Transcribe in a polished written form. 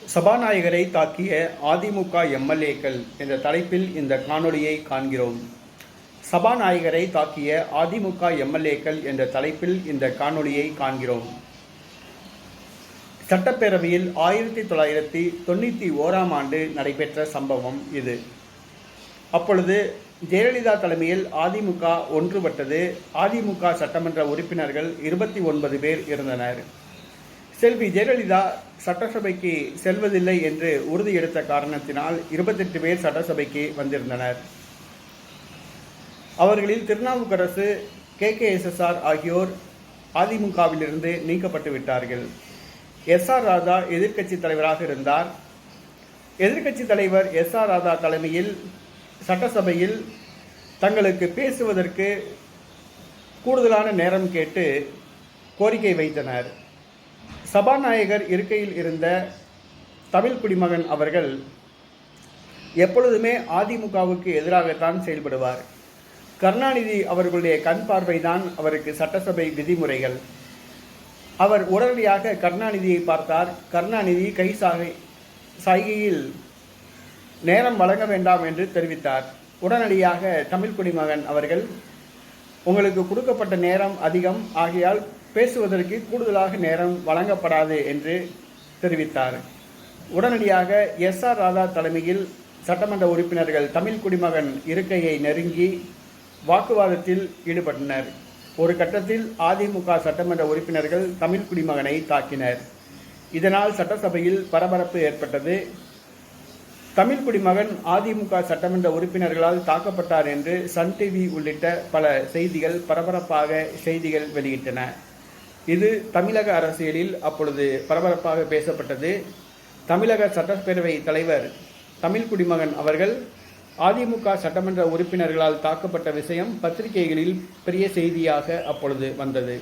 சபாநாயகரை தாக்கிய அதிமுக எம்எல்ஏக்கள் என்ற தலைப்பில் இந்த காணொளியை காண்கிறோம். சபாநாயகரை தாக்கிய அதிமுக எம்எல்ஏக்கள் என்ற தலைப்பில் இந்த காணொளியை காண்கிறோம். சட்டப்பேரவையில் 1991ஆம் ஆண்டு நடைபெற்ற சம்பவம் இது. அப்பொழுது ஜெயலலிதா தலைமையில் அதிமுக ஒன்றுபட்டது. அதிமுக சட்டமன்ற உறுப்பினர்கள் 29 பேர் இருந்தனர். செல்வி ஜெயலலிதா சட்டசபைக்கு செல்வதில்லை என்று உறுதி எடுத்த காரணத்தினால் 28 பேர் சட்டசபைக்கு வந்திருந்தனர். அவர்களில் திருநாவுக்கரசு, KKSSR ஆகியோர் அதிமுகவிலிருந்து நீக்கப்பட்டு விட்டார்கள். SR ராதா எதிர்க்கட்சி தலைவராக இருந்தார். எதிர்க்கட்சி தலைவர் SR ராதா தலைமையில் சட்டசபையில் தங்களுக்கு பேசுவதற்கு கூடுதலான நேரம் கேட்டு கோரிக்கை வைத்தனர். சபாநாயகர் இருக்கையில் இருந்த தமிழ் குடிமகன் அவர்கள் எப்பொழுதுமே அதிமுகவுக்கு எதிராகத்தான் செயல்படுவார். கருணாநிதி அவர்களுடைய கண் பார்வைதான் அவருக்கு சட்டசபை விதிமுறைகள். அவர் உடனடியாக கருணாநிதியை பார்த்தார். கருணாநிதி கை சாய்கையில் நேரம் வழங்க வேண்டாம் என்று தெரிவித்தார். உடனடியாக தமிழ் குடிமகன் அவர்கள், உங்களுக்கு கொடுக்கப்பட்ட நேரம் அதிகம், ஆகையால் பேசுவதற்கு கூடுதலாக நேரம் வழங்கப்படாது என்று தெரிவித்தார். உடனடியாக SR ராதா தலைமையில் சட்டமன்ற உறுப்பினர்கள் தமிழ் குடிமகன் இருக்கையை நெருங்கி வாக்குவாதத்தில் ஈடுபட்டனர். ஒரு கட்டத்தில் அதிமுக சட்டமன்ற உறுப்பினர்கள் தமிழ் குடிமகனை தாக்கினர். இதனால் சட்டசபையில் பரபரப்பு ஏற்பட்டது. தமிழ் குடிமகன் அதிமுக சட்டமன்ற உறுப்பினர்களால் தாக்கப்பட்டார் என்று சன் டிவி உள்ளிட்ட பல செய்திகள் பரபரப்பாக செய்திகள் வெளியிட்டன. இது தமிழக அரசியலில் அப்பொழுது பரபரப்பாக பேசப்பட்டது. தமிழக சட்டப்பேரவை தலைவர் தமிழ் குடிமகன் அவர்கள் அதிமுக சட்டமன்ற உறுப்பினர்களால் தாக்கப்பட்ட விஷயம் பத்திரிகைகளில் பெரிய செய்தியாக அப்பொழுது வந்தது.